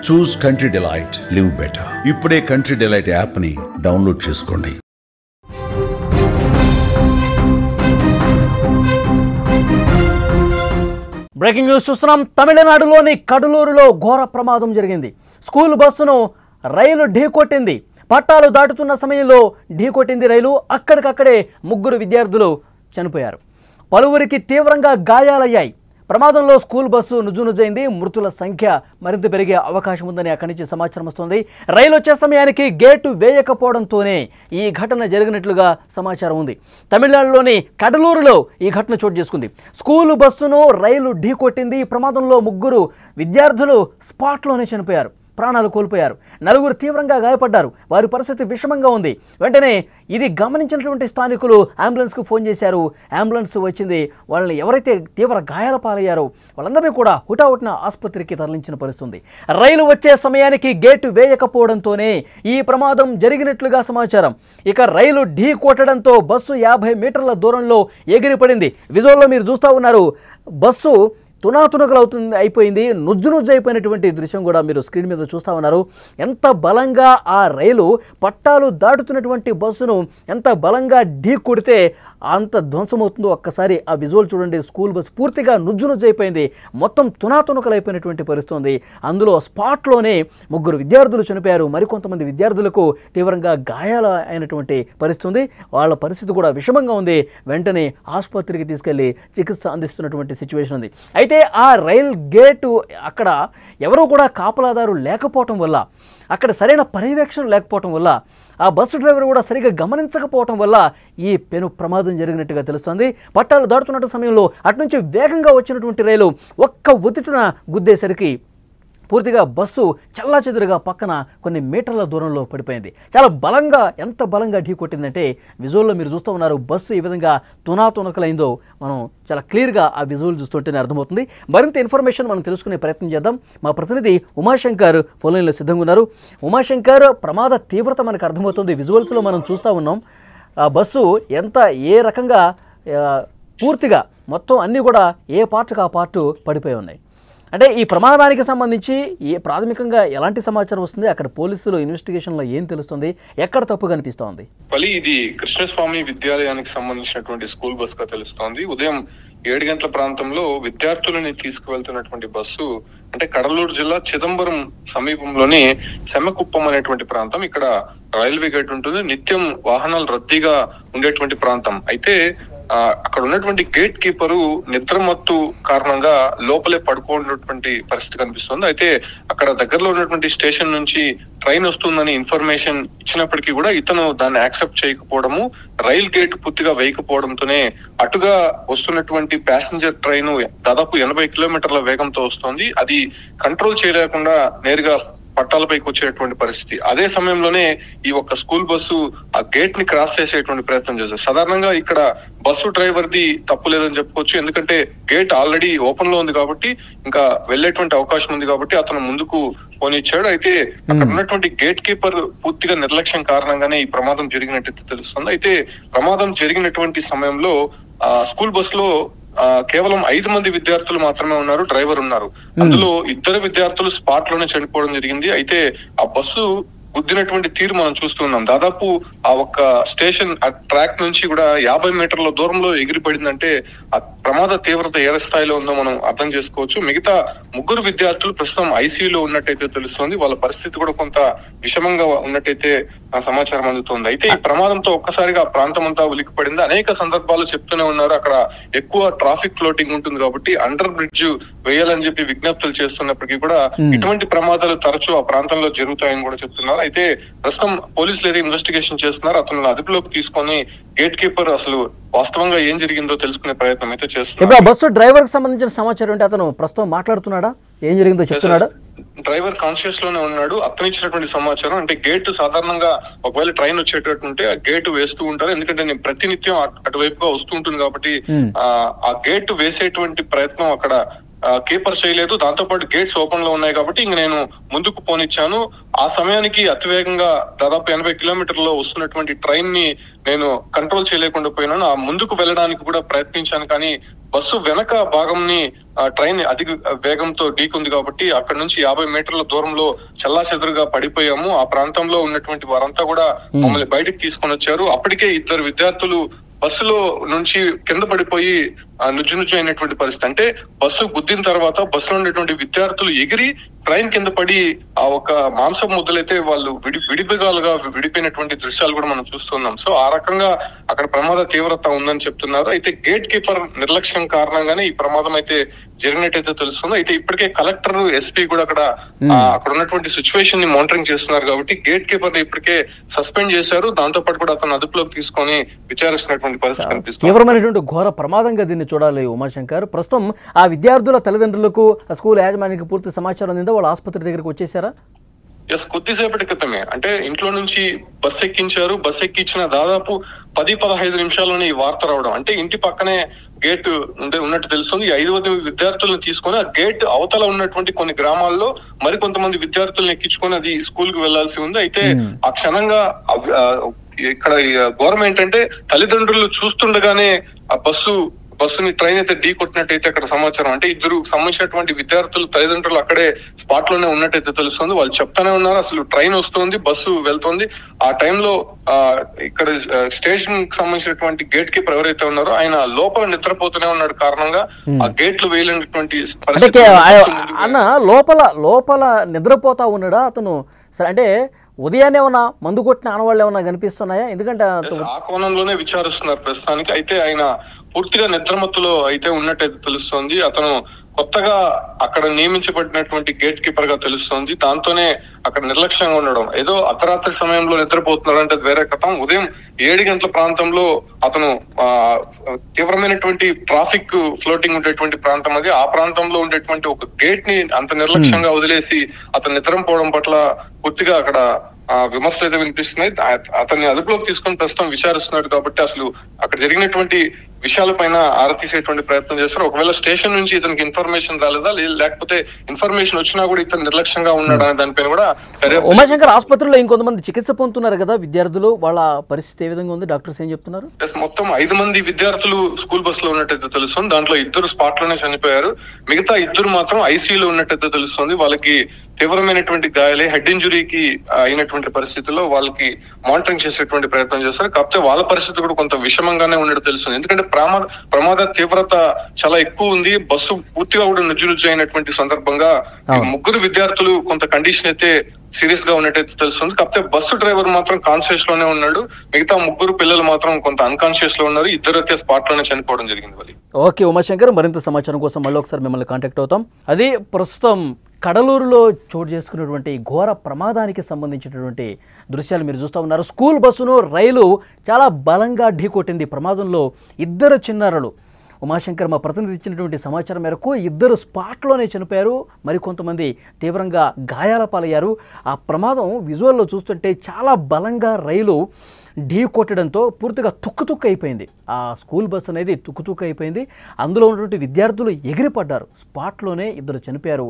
చూస్ country delight, live better. ఇప్పుడే country delight app ని download చేసుకోండి. బ్రేకింగ్ న్యూస్ చూస్తున్నాం. తమిళనాడులోని కడలూరులో ఘోర ప్రమాదం జరిగింది. స్కూల్ బస్సును రైలు ఢీకొట్టింది. పట్టాలు దాటుతున్న సమయంలో ఢీకొట్టింది రైలు. అక్కడికక్కడే 3 విద్యార్థులు చనిపోయారు. పలువురికి తీవ్రంగా గాయాలయ్యాయి. ప్రమాదంలో స్కూల్ బస్సు నుజ్జునుజ్జైంది. మృతుల సంఖ్య మరింత పెరిగే అవకాశం ఉందని అక్కడి నుంచి సమాచారం వస్తుంది. రైలు వచ్చే సమయానికి గేటు వేయకపోవడంతోనే ఈ ఘటన జరిగినట్లుగా సమాచారం ఉంది. తమిళనాడులోని కడలూరులో ఈ ఘటన చోటు చేసుకుంది. స్కూలు బస్సును రైలు ఢీకొట్టింది. ఈ ప్రమాదంలో 3 విద్యార్థులు స్పాట్లోనే చనిపోయారు, ప్రాణాలు కోల్పోయారు. 4 తీవ్రంగా గాయపడ్డారు. వారి పరిస్థితి విషమంగా ఉంది. వెంటనే ఇది గమనించినటువంటి స్థానికులు అంబులెన్స్కు ఫోన్ చేశారు. అంబులెన్స్ వచ్చింది. వాళ్ళని ఎవరైతే తీవ్ర గాయాల పాలయ్యారో వాళ్ళందరినీ కూడా హుటాహుటిన ఆసుపత్రికి తరలించిన పరిస్థితి. రైలు వచ్చే సమయానికి గేటు వేయకపోవడంతోనే ఈ ప్రమాదం జరిగినట్లుగా సమాచారం. ఇక రైలు ఢీ కొట్టడంతో బస్సు 50 మీటర్ల దూరంలో ఎగిరిపడింది. విజువల్లో మీరు చూస్తూ ఉన్నారు. బస్సు అయిపోయింది. నుజ్జు అయిపోయినటువంటి దృశ్యం కూడా మీరు స్క్రీన్ మీద చూస్తూ ఉన్నారు. ఎంత బలంగా ఆ రైలు పట్టాలు దాటుతున్నటువంటి బస్సును ఎంత బలంగా ఢీ కొడితే అంత ధ్వంసమవుతుందో ఒక్కసారి ఆ విజువల్ చూడండి. స్కూల్ బస్సు పూర్తిగా నుజ్జు అయిపోయింది. మొత్తం తునాతునకలైపోయినటువంటి పరిస్థితి. అందులో స్పాట్లోనే 3 విద్యార్థులు చనిపోయారు. మరికొంతమంది విద్యార్థులకు తీవ్రంగా గాయాలు అయినటువంటి పరిస్థితి. వాళ్ళ పరిస్థితి కూడా విషమంగా ఉంది. వెంటనే ఆసుపత్రికి తీసుకెళ్లి చికిత్స అందిస్తున్నటువంటి సిచ్యువేషన్ ఉంది. అయితే ఆ రైల్ గేటు అక్కడ ఎవరూ కూడా కాపలాదారు లేకపోవటం వల్ల, అక్కడ సరైన పర్యవేక్షణ లేకపోవటం వల్ల, ఆ బస్సు డ్రైవర్ కూడా సరిగ్గా గమనించకపోవటం వల్ల ఈ పెను ప్రమాదం జరిగినట్టుగా తెలుస్తోంది. పట్టాలు దాటుతున్న సమయంలో అటునుంచి వేగంగా వచ్చినటువంటి రైలు ఒక్క ఒత్తిడిన గుద్దేసరికి పూర్తిగా బస్సు చల్లాచెదురుగా పక్కన కొన్ని మీటర్ల దూరంలో పడిపోయింది. చాలా బలంగా, ఎంత బలంగా ఢీ కొట్టిందంటే విజువల్లో మీరు చూస్తూ ఉన్నారు. బస్సు ఏ విధంగా తునాతునకలైందో మనం చాలా క్లియర్గా ఆ విజువల్ చూస్తుంటేనే అర్థమవుతుంది. మరింత ఇన్ఫర్మేషన్ మనం తెలుసుకునే ప్రయత్నం చేద్దాం. మా ప్రతినిధి ఉమాశంకర్ ఫోన్ లైన్లో సిద్ధంగా ఉన్నారు. ఉమాశంకర్, ప్రమాద తీవ్రత మనకు అర్థమవుతుంది. విజువల్స్లో మనం చూస్తూ ఉన్నాం. ఆ బస్సు ఎంత ఏ రకంగా పూర్తిగా మొత్తం అన్నీ కూడా ఏ పార్ట్కి ఆ పార్టు పడిపోయి ఉన్నాయి. అంటే ఈ ప్రమాదానికి సంబంధించి ప్రాథమికంగా ఎలాంటి సమాచారం వస్తుంది? అక్కడ పోలీసులు ఇన్వెస్టిగేషన్లో ఏం తెలుస్తుంది? ఎక్కడ తప్పు కనిపిస్తోంది? ఇది కృష్ణస్వామి విద్యాలయానికి సంబంధించినటువంటి స్కూల్ బస్ గా తెలుస్తోంది. ఉదయం 7 గంటల ప్రాంతంలో విద్యార్థులని తీసుకువెళ్తున్నటువంటి బస్సు అంటే కడలూరు జిల్లా చిదంబరం సమీపంలోని సెమ్మకుప్పం అనేటువంటి ప్రాంతం. ఇక్కడ రైల్వే గేట్ ఉంటుంది. నిత్యం వాహనాలు రద్దీగా ఉండేటువంటి ప్రాంతం. అయితే అక్కడ ఉన్నటువంటి గేట్ కీపరు నిద్రమత్తు కారణంగా లోపలే పడుకోనటువంటి పరిస్థితి కనిపిస్తుంది. అయితే అక్కడ దగ్గరలో ఉన్నటువంటి స్టేషన్ నుంచి ట్రైన్ వస్తుందని ఇన్ఫర్మేషన్ ఇచ్చినప్పటికీ కూడా ఇతను దాన్ని యాక్సెప్ట్ చేయకపోవడము, రైల్ గేట్ పూర్తిగా వేయకపోవడంతోనే అటుగా వస్తున్నటువంటి ప్యాసింజర్ ట్రైన్ దాదాపు 80 కిలోమీటర్ల వేగంతో వస్తోంది. అది కంట్రోల్ చేయలేకుండా నేరుగా పట్టాలపైకి వచ్చేటువంటి పరిస్థితి. అదే సమయంలోనే ఈ ఒక్క స్కూల్ బస్సు ఆ గేట్ ని క్రాస్ చేసేటువంటి ప్రయత్నం చేశారు. సాధారణంగా ఇక్కడ బస్సు డ్రైవర్ ది తప్పు లేదని చెప్పుకోవచ్చు. ఎందుకంటే గేట్ ఆల్రెడీ ఓపెన్ లో ఉంది కాబట్టి ఇంకా వెళ్లేటువంటి అవకాశం ఉంది కాబట్టి అతను ముందుకు పోనిచ్చాడు. అయితే అక్కడ ఉన్నటువంటి గేట్ కీపర్ పూర్తిగా నిర్లక్ష్యం కారణంగానే ఈ ప్రమాదం జరిగినట్టు తెలుస్తుంది. అయితే ప్రమాదం జరిగినటువంటి సమయంలో స్కూల్ బస్ లో కేవలం 5 మంది విద్యార్థులు మాత్రమే ఉన్నారు, డ్రైవర్ ఉన్నారు. అందులో 2 విద్యార్థులు స్పాట్ లోనే చనిపోవడం జరిగింది. అయితే ఆ బస్సు గుద్దినటువంటి తీరు మనం చూస్తున్నాం. దాదాపు ఆ ఒక్క స్టేషన్ ఆ ట్రాక్ నుంచి కూడా 50 మీటర్ల దూరంలో ఎగిరిపడిందంటే ఆ ప్రమాద తీవ్రత ఏ స్థాయిలో ఉందో మనం అర్థం చేసుకోవచ్చు. మిగతా 3 విద్యార్థులు ప్రస్తుతం ఐసీయూలో ఉన్నట్టయితే తెలుస్తోంది. వాళ్ళ పరిస్థితి కూడా కొంత విషమంగా ఉన్నట్టయితే సమాచారం అందుతోంది. అయితే ఈ ప్రమాదంతో ఒక్కసారిగా ఆ ప్రాంతం అంతా ఉలిక్కిపడింది. అనేక సందర్భాలు చెప్తూనే ఉన్నారు అక్కడ ఎక్కువ ట్రాఫిక్ ఫ్లోటింగ్ ఉంటుంది కాబట్టి అండర్ బ్రిడ్జ్ వేయాలని చెప్పి విజ్ఞప్తులు చేస్తున్నప్పటికీ కూడా ఇటువంటి ప్రమాదాలు తరచూ ఆ ప్రాంతంలో జరుగుతాయని కూడా చెప్తున్నారు. అయితే ప్రస్తుతం పోలీసులు ఏదో ఇన్వెస్టిగేషన్ చేస్తున్నారు. అతను అదుపులోకి తీసుకొని గేట్ కీపర్ అసలు వాస్తవంగా ఏం జరిగిందో తెలుసుకునే ప్రయత్నం అయితే చేస్తున్నారు. బస్సు డ్రైవర్ కి సంబంధించిన సమాచారం అంటే అతను ప్రస్తుతం మాట్లాడుతున్నాడా? ఏం జరిగిందో చెప్తున్నాడా? డ్రైవర్ కాన్షియస్ లోనే ఉన్నాడు. అతను ఇచ్చినటువంటి సమాచారం అంటే గేట్ సాధారణంగా ఒకవేళ ట్రైన్ వచ్చేటట్టుంటే ఆ గేట్ వేస్తూ ఉంటారు. ఎందుకంటే నేను ప్రతినిత్యం అటువైపుగా వస్తూ ఉంటుంది కాబట్టి ఆ గేట్ వేసేటువంటి ప్రయత్నం అక్కడ కీపర్ చేయలేదు. దాంతో పాటు గేట్స్ ఓపెన్ లో ఉన్నాయి కాబట్టి ఇంక నేను ముందుకు పోనిచ్చాను. ఆ సమయానికి అతివేగంగా దాదాపు 80 కిలోమీటర్లో వస్తున్నటువంటి ట్రైన్ ని నేను కంట్రోల్ చేయలేకుండా పోయినాను. ఆ ముందుకు వెళ్ళడానికి కూడా ప్రయత్నించాను, కానీ బస్సు వెనక భాగంని ట్రైన్ అధిక వేగంతో ఢీకుంది కాబట్టి అక్కడ నుంచి 50 మీటర్ల దూరంలో చెల్లాచెదురుగా పడిపోయాము. ఆ ప్రాంతంలో ఉన్నటువంటి వారంతా కూడా మమ్మల్ని బయటకు తీసుకొని వచ్చారు. అప్పటికే 2 విద్యార్థులు బస్సులో నుంచి కింద పడిపోయి నుజ్జు అయినటువంటి పరిస్థితి. అంటే బస్సు గుద్దిన తర్వాత బస్సులో ఉన్నటువంటి విద్యార్థులు ఎగిరి ట్రైన్ కింద పడి ఆ ఒక మాంసం ముద్దలైతే వాళ్ళు విడిపిగాలుగా విడిపోయినటువంటి దృశ్యాలు కూడా మనం చూస్తున్నాం. సో ఆ రకంగా అక్కడ ప్రమాద తీవ్రత ఉందని చెప్తున్నారు. అయితే గేట్ కీపర్ నిర్లక్ష్యం కారణంగానే ఈ ప్రమాదం అయితే జరిగినట్టయితే తెలుస్తుంది. అయితే ఇప్పటికే కలెక్టర్, ఎస్పీ కూడా అక్కడ ఉన్నటువంటి సిచ్యువేషన్ ని మానిటరింగ్ చేస్తున్నారు కాబట్టి గేట్ కీపర్ ని ఇప్పటికే సస్పెండ్ చేశారు. దాంతో పాటు కూడా అతను అదుపులోకి తీసుకొని విచారిస్తున్నటువంటి పరిస్థితి కనిపిస్తుంది. తీవ్రమైనటువంటి ఘోర ప్రమాదంగా దీన్ని చూడాలి ఉమాశంకర్. ప్రస్తుతం ఆ విద్యార్థుల తల్లిదండ్రులకు స్కూల్ యాజమాన్యానికి పూర్తి సమాచారం ఉందా? వాళ్ళు ఆసుపత్రి దగ్గరికి వచ్చేసారా? కొద్దిసేపటి క్రితమే, అంటే ఇంట్లో నుంచి బస్ ఎక్కించారు. బస్ ఎక్కించిన దాదాపు 10-15 నిమిషాల్లోనే ఈ వార్త రావడం. అంటే ఇంటి పక్కనే గేట్ ఉన్నట్టు తెలుస్తుంది. 5 విద్యార్థులను తీసుకొని ఆ గేట్ అవతల ఉన్నటువంటి కొన్ని గ్రామాల్లో మరికొంతమంది విద్యార్థులను ఎక్కించుకొని అది స్కూల్ కు వెళ్లాల్సి ఉంది. అయితే ఆ క్షణంగా ఇక్కడ ఘోరం ఏంటంటే తల్లిదండ్రులు చూస్తుండగానే ఆ బస్సుని ట్రైన్ అయితే ఢీ కొట్టినట్టయితే అక్కడ సమాచారం. అంటే 2 సంబంధించినటువంటి విద్యార్థులు తల్లిదండ్రులు అక్కడే స్పాట్ లోనే ఉన్నట్టయితే తెలుస్తుంది. వాళ్ళు చెప్తానే ఉన్నారు అసలు ట్రైన్ వస్తుంది, బస్సు వెళ్తుంది. ఆ టైంలో ఇక్కడ స్టేషన్ కి సంబంధించినటువంటి గేట్ కీపర్ ఎవరైతే ఉన్నారో ఆయన లోపల నిద్రపోతూనే ఉన్నాడు కారణంగా ఆ గేట్లు వేయలేనటువంటి పరిస్థితి. అన్న లోపల నిద్రపోతా ఉన్నాడా అతను? సరే, అంటే ఉదయాన్నే ఏమన్నా మందు కొట్టిన ఆనవాళ్ళు ఏమన్నా కనిపిస్తున్నాయా? ఎందుకంటే ఆ కోణంలోనే విచారిస్తున్నారు ప్రస్తుతానికి. అయితే ఆయన పూర్తిగా నిద్రమత్తులో అయితే ఉన్నట్టయితే తెలుస్తోంది. అతను కొత్తగా అక్కడ నియమించబడినటువంటి గేట్ కీపర్ గా తెలుస్తోంది. దాంతోనే అక్కడ నిర్లక్ష్యంగా ఉండడం, ఏదో అర్ధరాత్రి సమయంలో నిద్రపోతున్నాడు అంటే వేరే కథం. ఉదయం 7 గంటల ప్రాంతంలో అతను తీవ్రమైనటువంటి ట్రాఫిక్ ఫ్లోటింగ్ ఉండేటువంటి ప్రాంతం అది. ఆ ప్రాంతంలో ఉండేటువంటి ఒక గేట్ ని అంత నిర్లక్ష్యంగా వదిలేసి అతను నిద్రపోవడం పట్ల పూర్తిగా అక్కడ విమర్శలు అయితే వినిపిస్తున్నాయి. అతన్ని అదుపులోకి తీసుకొని ప్రస్తుతం విచారిస్తున్నాడు కాబట్టి అసలు అక్కడ జరిగినటువంటి విషయాలపైన ఆరా తీసేటువంటి ప్రయత్నం చేస్తారు. ఒకవేళ స్టేషన్ నుంచి ఇతనికి ఇన్ఫర్మేషన్ రాలేదా, లేకపోతే ఇన్ఫర్మేషన్ వచ్చినా కూడా ఇతను నిర్లక్ష్యంగా ఉన్నాడా అనే దానిపైన కూడా. ఉమాశంకర్, ఆసుపత్రిలో ఇంకొంతమంది చికిత్స పొందుతున్నారు కదా విద్యార్థులు, వాళ్ళ పరిస్థితి ఏ విధంగా ఉంది? డాక్టర్స్ ఏం చెప్తున్నారు? మొత్తం 5 మంది విద్యార్థులు స్కూల్ బస్ లో ఉన్నట్టయితే తెలుస్తుంది. దాంట్లో 2 స్పాట్ లోనే చనిపోయారు. మిగతా 2 మాత్రం ఐసీయూలో ఉన్నట్టయితే తెలుస్తుంది. వాళ్ళకి తీవ్రమైనటువంటి గాయాలే, హెడ్ ఇంజురీకి అయినటువంటి పరిస్థితుల్లో వాళ్ళకి మానిటరింగ్ చేసేటువంటి ప్రయత్నం చేస్తారు. కాకపోతే వాళ్ళ పరిస్థితి కూడా కొంత విషమంగానే ఉన్నట్టు తెలుస్తుంది. ఎందుకంటే ప్రమాద తీవ్రత చాలా ఎక్కువ ఉంది. బస్సు పూర్తిగా కూడా నుజ్జు అయినటువంటి సందర్భంగా 3 విద్యార్థులు కొంత కండిషన్ అయితే సీరియస్ గా ఉన్నట్టయితే తెలుస్తుంది. కాకపోతే బస్సు డ్రైవర్ మాత్రం కాన్షియస్ లోనే ఉన్నాడు. మిగతా 3 పిల్లలు మాత్రం కొంత అన్కాన్షియస్ లో ఉన్నారు. 2 అయితే స్పాట్ లోనే చనిపోవడం జరిగింది. ఓకే ఉమాశంకర్, మరింత సమాచారం కోసం మళ్ళీ ఒకసారి మిమ్మల్ని కాంటాక్ట్ అవుతాం. అది ప్రస్తుతం కడలూరులో చోటు చేసుకున్నటువంటి ఘోర ప్రమాదానికి సంబంధించినటువంటి దృశ్యాలు మీరు చూస్తూ ఉన్నారు. స్కూల్ బస్సును రైలు చాలా బలంగా ఢీకొట్టింది. ప్రమాదంలో 2 చిన్నారులు. ఉమాశంకర్ మా ప్రతినిధి ఇచ్చినటువంటి సమాచారం మేరకు 2 స్పాట్లోనే చనిపోయారు, మరికొంతమంది తీవ్రంగా గాయాల పాలయ్యారు. ఆ ప్రమాదం విజువల్లో చూస్తుంటే చాలా బలంగా రైలు ఢీ కొట్టడంతో పూర్తిగా తుక్కు అయిపోయింది. ఆ స్కూల్ బస్ అనేది తుక్కు అయిపోయింది. అందులో ఉన్నటువంటి విద్యార్థులు ఎగిరిపడ్డారు. స్పాట్లోనే 2 చనిపోయారు.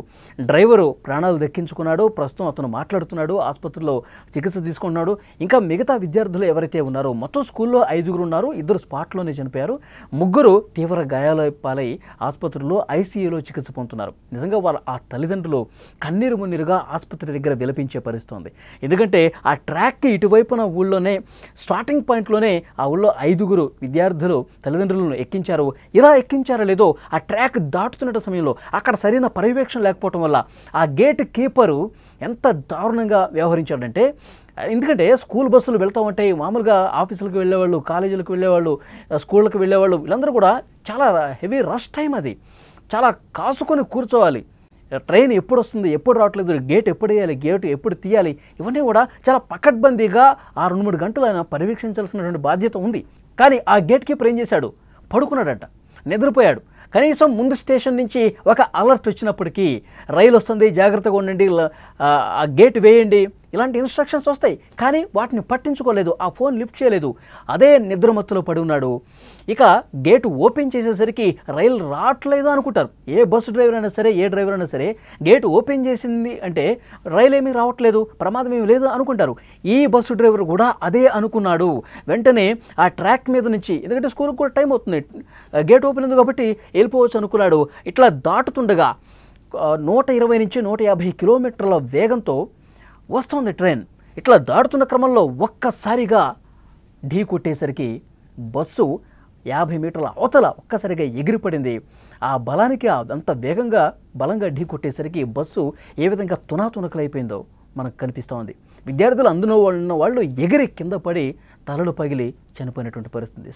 డ్రైవరు ప్రాణాలు దక్కించుకున్నాడు. ప్రస్తుతం అతను మాట్లాడుతున్నాడు, ఆసుపత్రిలో చికిత్స తీసుకుంటున్నాడు. ఇంకా మిగతా విద్యార్థులు ఎవరైతే ఉన్నారో మొత్తం స్కూల్లో 5 ఉన్నారు. 2 స్పాట్లోనే చనిపోయారు. 3 తీవ్ర గాయాల పాలై ఆసుపత్రిలో ఐసీయూలో చికిత్స పొందుతున్నారు. నిజంగా వాళ్ళ ఆ తల్లిదండ్రులు కన్నీరు మున్నీరుగా ఆసుపత్రి దగ్గర విలపించే పరిస్థితుంది. ఎందుకంటే ఆ ట్రాక్కి ఇటువైపున ఊళ్ళోనే స్టార్టింగ్ పాయింట్లోనే ఆ ఊళ్ళో 5 విద్యార్థులు తల్లిదండ్రులను ఎక్కించారు. ఇలా ఎక్కించారో లేదో ఆ ట్రాక్ దాటుతున్న సమయంలో అక్కడ సరైన పర్యవేక్షణ లేకపోవడం వల్ల ఆ గేట్ కీపరు ఎంత దారుణంగా వ్యవహరించాడంటే, ఎందుకంటే స్కూల్ బస్సులు వెళ్తూ ఉంటాయి, మామూలుగా ఆఫీసులకు వెళ్ళేవాళ్ళు, కాలేజీలకు వెళ్ళేవాళ్ళు, స్కూళ్ళకి వెళ్ళేవాళ్ళు, వీళ్ళందరూ కూడా చాలా హెవీ రష్ టైం. అది చాలా కాసుకొని కూర్చోవాలి. ట్రైన్ ఎప్పుడు వస్తుంది, ఎప్పుడు రావట్లేదు, గేట్ ఎప్పుడు వేయాలి, గేట్ ఎప్పుడు తీయాలి, ఇవన్నీ కూడా చాలా పకడ్బందీగా 2-3 గంటలు ఆయన పర్యవేక్షించాల్సినటువంటి బాధ్యత ఉంది. కానీ ఆ గేట్ కీపర్ ఏం చేశాడు? పడుకున్నాడంట, నిద్రపోయాడు. కనీసం ముందు స్టేషన్ నుంచి ఒక అలర్ట్ వచ్చినప్పటికీ రైలు వస్తుంది, జాగ్రత్తగా ఉండండి, ఆ గేట్ వేయండి, ఇలాంటి ఇన్స్ట్రక్షన్స్ వస్తాయి, కానీ వాటిని పట్టించుకోలేదు, ఆ ఫోన్ లిఫ్ట్ చేయలేదు, అదే నిద్రమత్తులో పడి ఉన్నాడు. ఇక గేటు ఓపెన్ చేసేసరికి రైలు రావట్లేదు అనుకుంటారు. ఏ బస్సు డ్రైవర్ అయినా సరే, ఏ డ్రైవర్ అయినా సరే, గేటు ఓపెన్ చేసింది అంటే రైలు ఏమీ రావట్లేదు, ప్రమాదం ఏమీ లేదు అనుకుంటారు. ఈ బస్సు డ్రైవర్ కూడా అదే అనుకున్నాడు. వెంటనే ఆ ట్రాక్ మీద నుంచి, ఎందుకంటే స్కూల్కి కూడా టైం అవుతుంది, గేట్ ఓపెన్ ఉంది కాబట్టి వెళ్ళిపోవచ్చు అనుకున్నాడు. ఇట్లా దాటుతుండగా 120 నుంచి 150 కిలోమీటర్ల వేగంతో వస్తుంది ట్రైన్. ఇట్లా దాటుతున్న క్రమంలో ఒక్కసారిగా ఢీ కొట్టేసరికి బస్సు 50 మీటర్ల అవతల ఒక్కసారిగా ఎగిరిపడింది. ఆ బలానికి అంత బలంగా ఢీ కొట్టేసరికి బస్సు ఏ విధంగా తునాతునకలైపోయిందో మనకు కనిపిస్తూ ఉంది. విద్యార్థులు అందులో ఉన్న వాళ్ళు ఎగిరి కింద పడి తలలు పగిలి చనిపోయినటువంటి పరిస్థితి.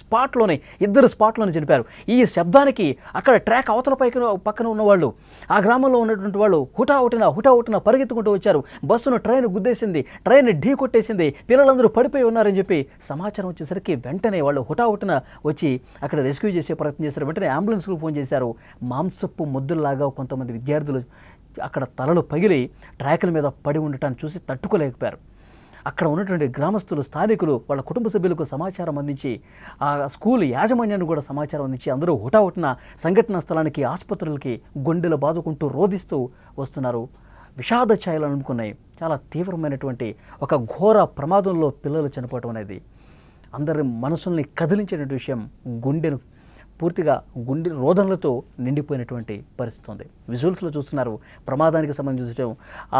ఇద్దరు స్పాట్లోనే చనిపోయారు. ఈ శబ్దానికి అక్కడ ట్రాక్ అవతల పక్కన ఉన్నవాళ్ళు, ఆ గ్రామంలో ఉన్నటువంటి వాళ్ళు హుటాహుటిన పరిగెత్తుకుంటూ వచ్చారు. బస్సును ట్రైన్ గుద్దేసింది, ట్రైన్ ఢీ కొట్టేసింది, పిల్లలందరూ పడిపోయి ఉన్నారని చెప్పి సమాచారం వచ్చేసరికి వెంటనే వాళ్ళు హుటాహుటిన వచ్చి అక్కడ రెస్క్యూ చేసే ప్రయత్నం చేశారు. వెంటనే అంబులెన్స్కు ఫోన్ చేశారు. మాంసపు ముద్దుల్లాగా కొంతమంది విద్యార్థులు అక్కడ తలలు పగిలి ట్రాకుల మీద పడి ఉండటాన్ని చూసి తట్టుకోలేకపోయారు. అక్కడ ఉన్నటువంటి గ్రామస్తులు, స్థానికులు వాళ్ళ కుటుంబ సభ్యులకు సమాచారం అందించి, ఆ స్కూల్ యాజమాన్యాన్ని కూడా సమాచారం అందించి అందరూ హుటాహుటిన సంఘటనా స్థలానికి, ఆసుపత్రులకి గుండెలు బాదుకుంటూ రోధిస్తూ వస్తున్నారు. విషాద ఛాయలు అనుకున్నాయి. చాలా తీవ్రమైనటువంటి ఒక ఘోర ప్రమాదంలో పిల్లలు చనిపోవటం అనేది అందరి మనసుల్ని కదిలించేటువంటి విషయం. పూర్తిగా గుండె రోదనలతో నిండిపోయినటువంటి పరిస్థితి ఉంది. విజువల్స్లో చూస్తున్నారు. ప్రమాదానికి సంబంధించిన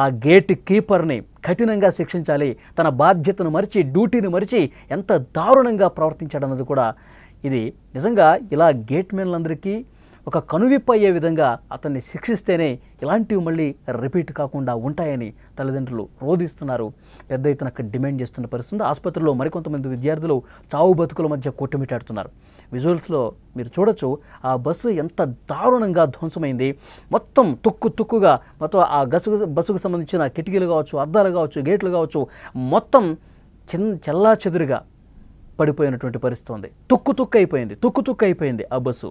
ఆ గేట్ కీపర్ని కఠినంగా శిక్షించాలి, తన బాధ్యతను మరిచి, డ్యూటీని మరిచి ఎంత దారుణంగా ప్రవర్తించాడన్నది కూడా ఇది నిజంగా ఇలా గేట్ మెన్లందరికీ ఒక కనువిప్పు అయ్యే విధంగా అతన్ని శిక్షిస్తేనే ఇలాంటివి మళ్ళీ రిపీట్ కాకుండా ఉంటాయని తల్లిదండ్రులు రోధిస్తున్నారు. పెద్ద ఎత్తున డిమాండ్ చేస్తున్న పరిస్థితి. ఆసుపత్రిలో మరికొంతమంది విద్యార్థులు చావు బతుకుల మధ్య కొట్టుమిట్టాడుతున్నారు. విజువల్స్లో మీరు చూడొచ్చు ఆ బస్సు ఎంత దారుణంగా ధ్వంసమైంది. మొత్తం తుక్కుగా మొత్తం ఆ బస్సుకు సంబంధించిన కిటికీలు కావచ్చు, అద్దాలు కావచ్చు, గేట్లు కావచ్చు, మొత్తం చెల్లా చెదురుగా పడిపోయినటువంటి పరిస్థితి ఉంది. తుక్కు అయిపోయింది ఆ బస్సు.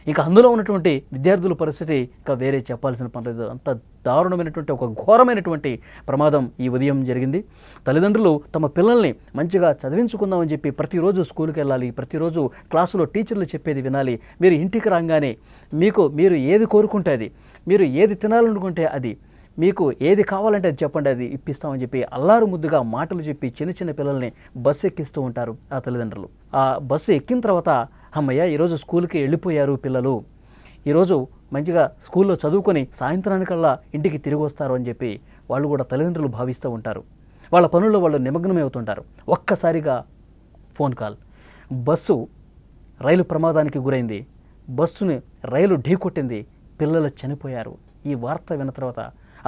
ఇంకా అందులో ఉన్నటువంటి విద్యార్థుల పరిస్థితి ఇంకా వేరే చెప్పాల్సిన పని లేదు. అంత దారుణమైనటువంటి ఒక ఘోరమైనటువంటి ప్రమాదం ఈ ఉదయం జరిగింది. తల్లిదండ్రులు తమ పిల్లల్ని మంచిగా చదివించుకుందామని చెప్పి ప్రతిరోజు స్కూల్కి వెళ్ళాలి, ప్రతిరోజు క్లాసులో టీచర్లు చెప్పేది వినాలి, మీరు ఇంటికి రాగానే మీరు ఏది కోరుకుంటే అది, మీరు ఏది తినాలనుకుంటే అది, మీకు ఏది కావాలంటే అది చెప్పండి, అది ఇప్పిస్తామని చెప్పి అల్లారు ముద్దుగా మాటలు చెప్పి చిన్న పిల్లల్ని బస్సు ఎక్కిస్తూ ఉంటారు ఆ తల్లిదండ్రులు. ఆ బస్సు ఎక్కిన తర్వాత అమ్మయ్య ఈరోజు స్కూల్కి వెళ్ళిపోయారు పిల్లలు, ఈరోజు మంచిగా స్కూల్లో చదువుకొని సాయంత్రానికల్లా ఇంటికి తిరిగి వస్తారు అని చెప్పి వాళ్ళు కూడా తల్లిదండ్రులు భావిస్తూ ఉంటారు. వాళ్ళ పనుల్లో వాళ్ళు నిమగ్నమై అవుతుంటారు. ఒక్కసారిగా ఫోన్ కాల్, బస్సు రైలు ప్రమాదానికి గురైంది, రైలు ఢీకొట్టింది, పిల్లలు చనిపోయారు. ఈ వార్త విన్న తర్వాత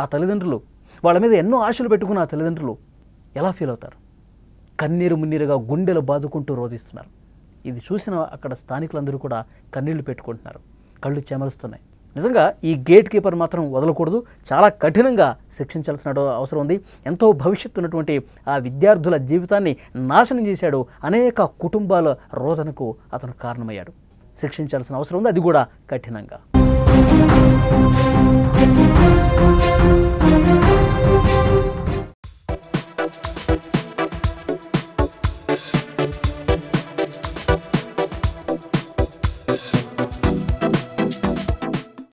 ఆ తల్లిదండ్రులు, వాళ్ళ మీద ఎన్నో ఆశలు పెట్టుకున్న ఆ తల్లిదండ్రులు ఎలా ఫీల్ అవుతారు? కన్నీరు మున్నీరుగా గుండెలు బాదుకుంటూ రోధిస్తున్నారు. ఇది చూసిన అక్కడ స్థానికులందరూ కూడా కన్నీళ్లు పెట్టుకుంటున్నారు, కళ్ళు చెమరుస్తున్నాయి. నిజంగా ఈ గేట్ కీపర్ మాత్రం వదలకూడదు, చాలా కఠినంగా శిక్షించాల్సిన అవసరం ఉంది. ఎంతో భవిష్యత్తు ఉన్నటువంటి ఆ విద్యార్థుల జీవితాన్ని నాశనం చేశాడు. అనేక కుటుంబాల రోదనకు అతను కారణమయ్యాడు. శిక్షించాల్సిన అవసరం ఉంది, అది కూడా కఠినంగా.